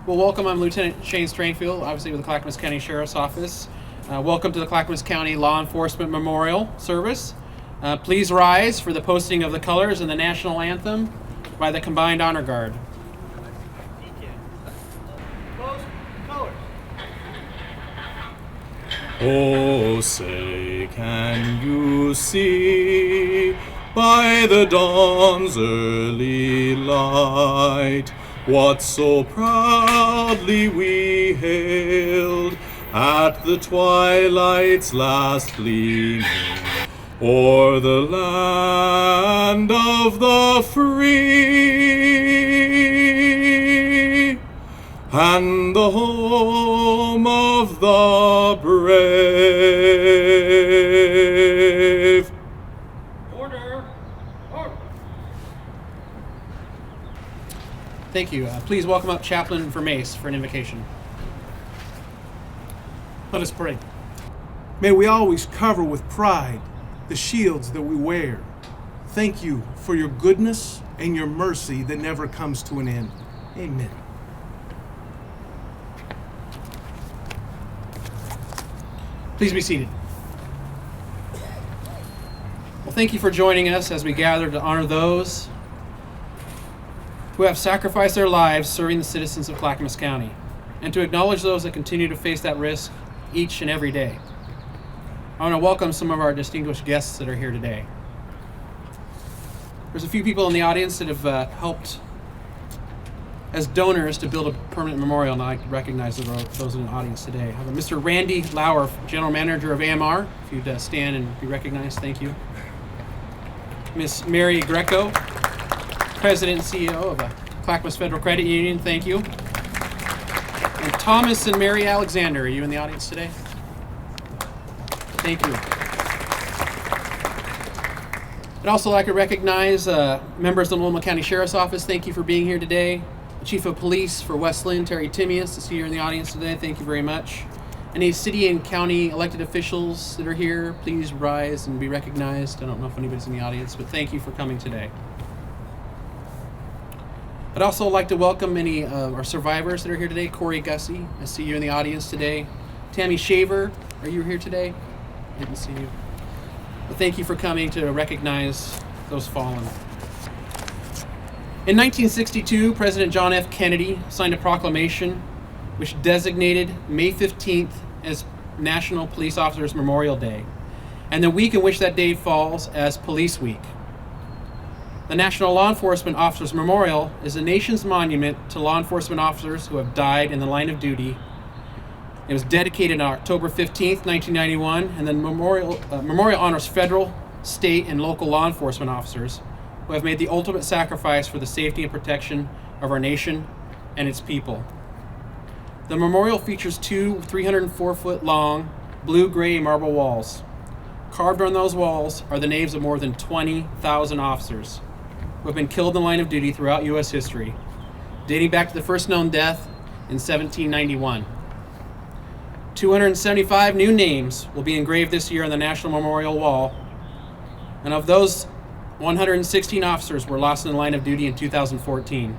Well, welcome. I'm Lieutenant Shane Strainfield, obviously with the Clackamas County Sheriff's Office. Welcome to the Clackamas County Law Enforcement Memorial Service. Please rise for the posting of the colors and the national anthem by the Combined Honor Guard. Post colors. Oh, say, can you see by the dawn's early light what so proudly we hailed at the twilight's last gleaming o'er the land of the free and the home of the brave. Order. Thank you. Please welcome up Chaplain Vermace for an invocation. Let us pray. May we always cover with pride the shields that we wear. Thank you for your goodness and your mercy that never comes to an end. Amen. Please be seated. Well, thank you for joining us as we gather to honor those who have sacrificed their lives serving the citizens of Clackamas County, and to acknowledge those that continue to face that risk each and every day. I want to welcome some of our distinguished guests that are here today. There's a few people in the audience that have helped as donors to build a permanent memorial, and I'd like to recognize those in the audience today. I have Mr. Randy Lauer, General Manager of AMR. If you'd stand and be recognized, thank you. Miss Mary Greco, President and CEO of Clackamas Federal Credit Union, thank you. And Thomas and Mary Alexander, are you in the audience today? Thank you. I'd also like to recognize members of the Loma County Sheriff's Office. Thank you for being here today. The Chief of Police for West Linn, Terry Timius, to see you in the audience today. Thank you very much. Any city and county elected officials that are here, please rise and be recognized. I don't know if anybody's in the audience, but thank you for coming today. I'd also like to welcome many of our survivors that are here today. Corey Gussie, I see you in the audience today. Tammy Shaver, are you here today? I didn't see you. But thank you for coming to recognize those fallen. In 1962, President John F. Kennedy signed a proclamation which designated May 15th as National Police Officers Memorial Day, and the week in which that day falls as Police Week. The National Law Enforcement Officers Memorial is the nation's monument to law enforcement officers who have died in the line of duty. It was dedicated on October 15th, 1991, and the memorial honors federal, state, and local law enforcement officers who have made the ultimate sacrifice for the safety and protection of our nation and its people. The memorial features two 304-foot long blue-gray marble walls. Carved on those walls are the names of more than 20,000 officers who have been killed in the line of duty throughout U.S. history, dating back to the first known death in 1791. 275 new names will be engraved this year on the National Memorial Wall, and of those, 116 officers were lost in the line of duty in 2014.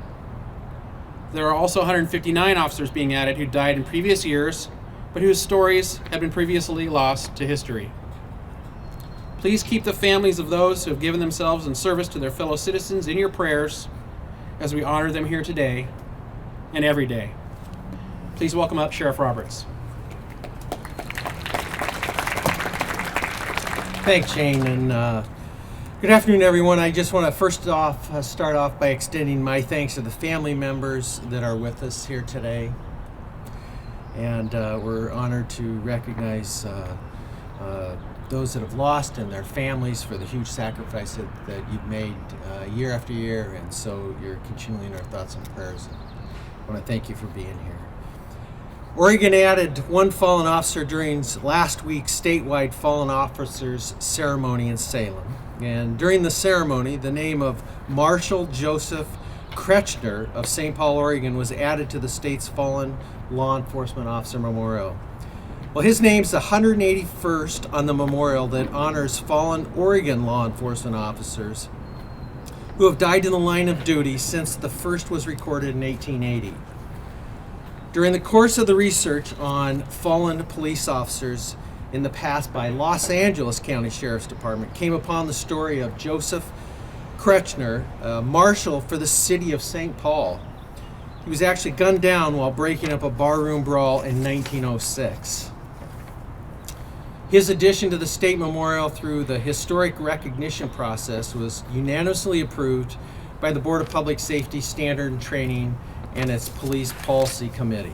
There are also 159 officers being added who died in previous years, but whose stories have been previously lost to history. Please keep the families of those who have given themselves in service to their fellow citizens in your prayers as we honor them here today and every day. Please welcome up Sheriff Roberts. Thanks, Shane, and good afternoon, everyone. I just want to first off start off by extending my thanks to the family members that are with us here today, and we're honored to recognize those that have lost and their families for the huge sacrifice that you've made year after year, and so you're continually in our thoughts and prayers. I want to thank you for being here. Oregon added one fallen officer during last week's statewide fallen officers ceremony in Salem. And during the ceremony, the name of Marshall Joseph Kretschner of St. Paul, Oregon was added to the state's Fallen Law Enforcement Officer Memorial. Well, his name's the 181st on the memorial that honors fallen Oregon law enforcement officers who have died in the line of duty since the first was recorded in 1880. During the course of the research on fallen police officers in the past by Los Angeles County Sheriff's Department, came upon the story of Joseph Kretschner, marshal for the city of St. Paul. He was actually gunned down while breaking up a barroom brawl in 1906. His addition to the state memorial through the historic recognition process was unanimously approved by the Board of Public Safety Standard and Training and its Police Policy Committee.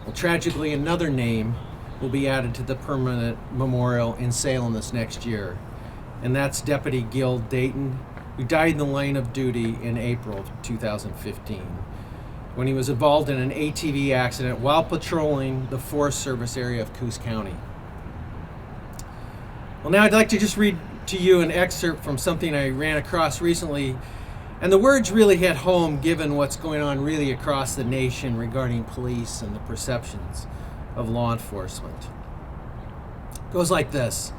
Well, tragically, another name will be added to the permanent memorial in Salem this next year, and that's Deputy Gil Dayton, who died in the line of duty in April of 2015 when he was involved in an ATV accident while patrolling the Forest Service area of Coos County. Well, now I'd like to just read to you an excerpt from something I ran across recently, and the words really hit home given what's going on really across the nation regarding police and the perceptions of law enforcement. It goes like this.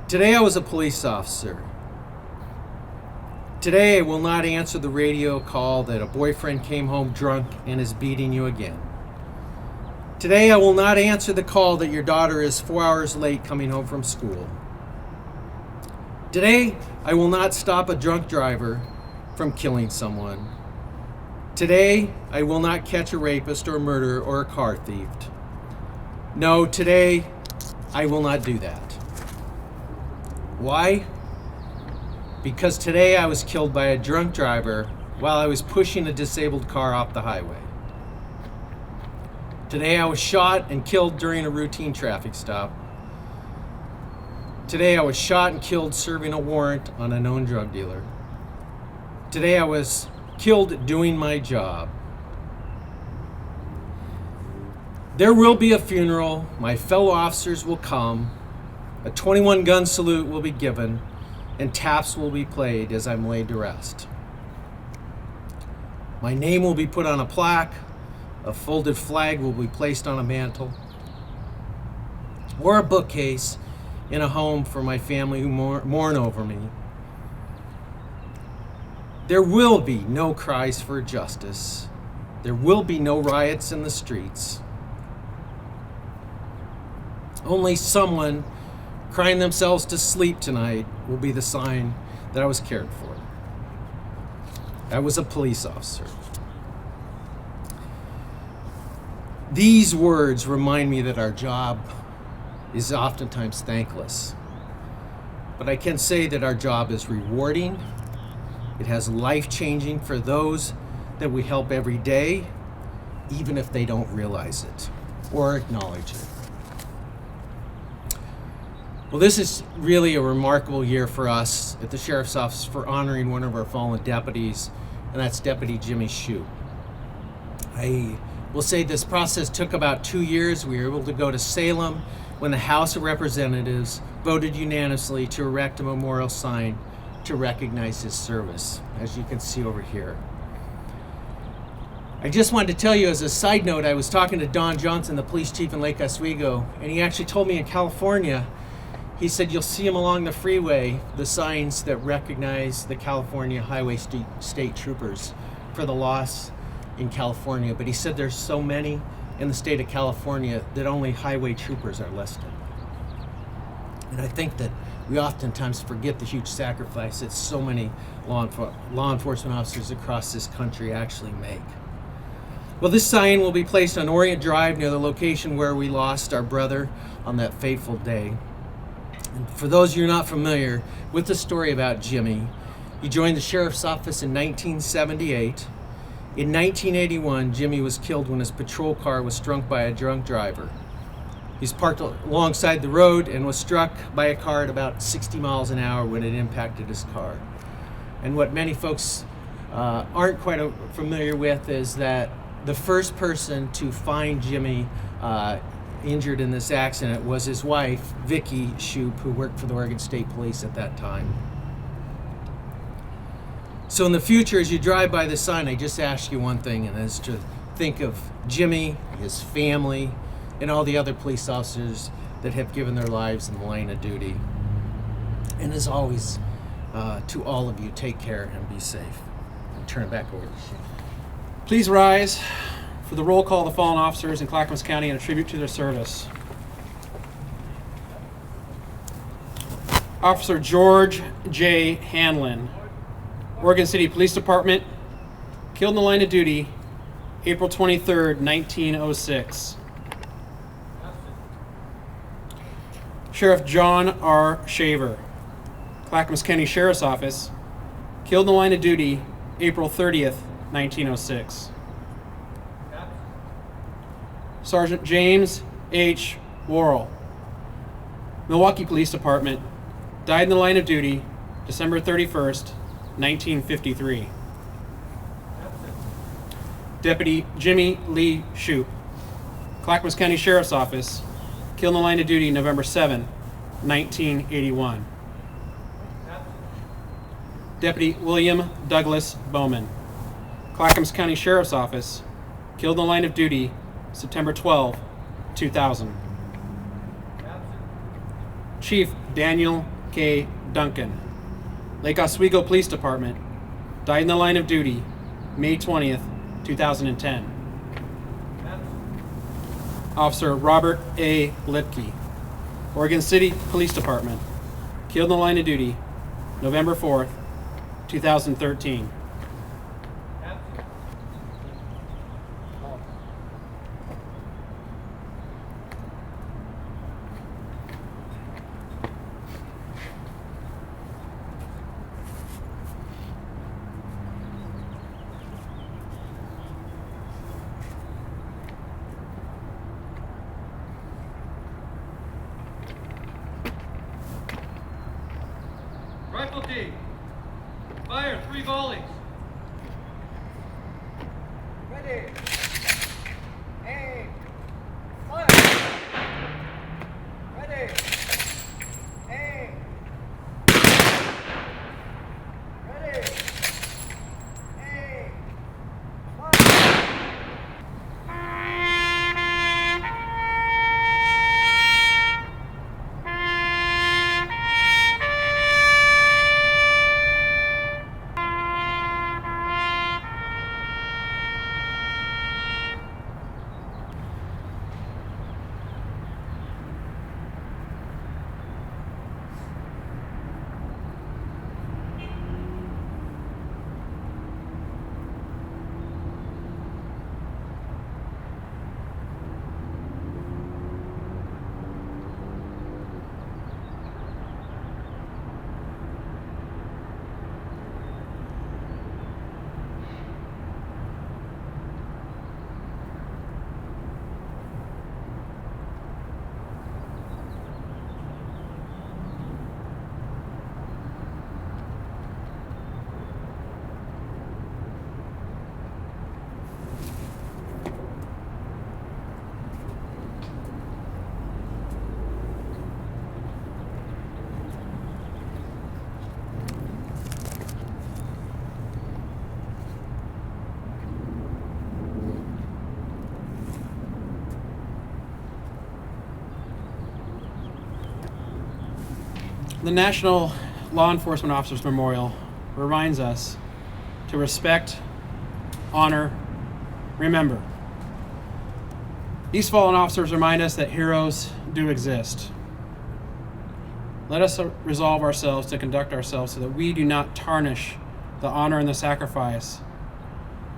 Today I was a police officer. Today I will not answer the radio call that a boyfriend came home drunk and is beating you again. Today I will not answer the call that your daughter is 4 hours late coming home from school. Today I will not stop a drunk driver from killing someone. Today I will not catch a rapist or a murderer or a car thief. No, today I will not do that. Why? Because today I was killed by a drunk driver while I was pushing a disabled car off the highway. Today I was shot and killed during a routine traffic stop. Today I was shot and killed serving a warrant on a known drug dealer. Today I was killed doing my job. There will be a funeral, my fellow officers will come, a 21 gun salute will be given, and taps will be played as I'm laid to rest. My name will be put on a plaque, a folded flag will be placed on a mantle, or a bookcase in a home for my family who mourn over me. There will be no cries for justice. There will be no riots in the streets. Only someone crying themselves to sleep tonight will be the sign that I was cared for. I was a police officer. These words remind me that our job is oftentimes thankless. But I can say that our job is rewarding. It has life-changing for those that we help every day, even if they don't realize it or acknowledge it. Well, this is really a remarkable year for us at the Sheriff's Office for honoring one of our fallen deputies, and that's Deputy Jimmy Shoup. I will say this process took about 2 years. We were able to go to Salem when the House of Representatives voted unanimously to erect a memorial sign to recognize his service, as you can see over here. I just wanted to tell you as a side note, I was talking to Don Johnson, the police chief in Lake Oswego, and he actually told me in California, he said you'll see them along the freeway, the signs that recognize the California Highway State Troopers for the loss in California. But he said there's so many in the state of California that only highway troopers are listed. And I think that we oftentimes forget the huge sacrifice that so many law enforcement officers across this country actually make. Well, this sign will be placed on Orient Drive near the location where we lost our brother on that fateful day. And for those of you not familiar with the story about Jimmy, he joined the sheriff's office in 1978. In 1981, Jimmy was killed when his patrol car was struck by a drunk driver. He was parked alongside the road and was struck by a car at about 60 miles an hour when it impacted his car. And what many folks aren't quite familiar with is that the first person to find Jimmy injured in this accident was his wife, Vicki Shoup, who worked for the Oregon State Police at that time. So in the future, as you drive by the sign, I just ask you one thing, and that is to think of Jimmy, his family, and all the other police officers that have given their lives in the line of duty. And as always, to all of you, take care and be safe. And turn it back over to you. Please rise for the roll call of the fallen officers in Clackamas County and a tribute to their service. Officer George J. Hanlon, Oregon City Police Department, killed in the line of duty April 23rd, 1906. Sheriff John R. Shaver, Clackamas County Sheriff's Office, killed in the line of duty April 30th, 1906. Sergeant James H. Worrell, Milwaukee Police Department, died in the line of duty December 31st, 1953. Deputy Jimmy Lee Shoup, Clackamas County Sheriff's Office, killed in the line of duty November 7, 1981. Deputy William Douglas Bowman, Clackamas County Sheriff's Office, killed in the line of duty September 12, 2000. Chief Daniel K. Duncan, Lake Oswego Police Department, died in the line of duty May 20th, 2010. Officer Robert A. Lipke, Oregon City Police Department, killed in the line of duty November 4th, 2013. Rifle D. Fire 3 volleys. Ready. Aim. Fire. Ready. Aim. Ready. Aim. Fire. The National Law Enforcement Officers Memorial reminds us to respect, honor, remember. These fallen officers remind us that heroes do exist. Let us resolve ourselves to conduct ourselves so that we do not tarnish the honor and the sacrifice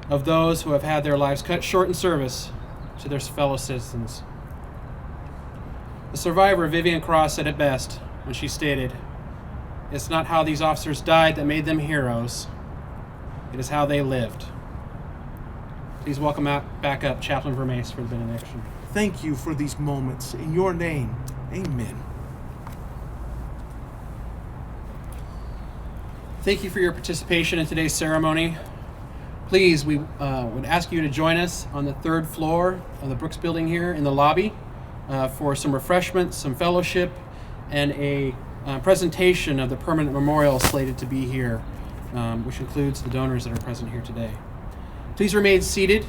of those who have had their lives cut short in service to their fellow citizens. The survivor, Vivian Cross, said it best when she stated, "It's not how these officers died that made them heroes. It is how they lived." Please welcome back up Chaplain Vermace for the benediction. Thank you for these moments. In your name, amen. Thank you for your participation in today's ceremony. Please, we would ask you to join us on the 3rd floor of the Brooks Building here in the lobby for some refreshments, some fellowship, and a presentation of the permanent memorial slated to be here, which includes the donors that are present here today. Please remain seated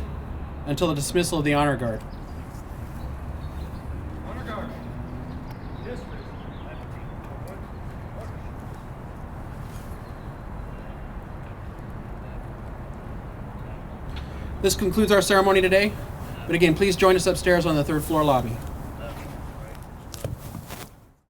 until the dismissal of the honor guard. Honor guard. Dismiss. This concludes our ceremony today. But again, please join us upstairs on the third floor lobby.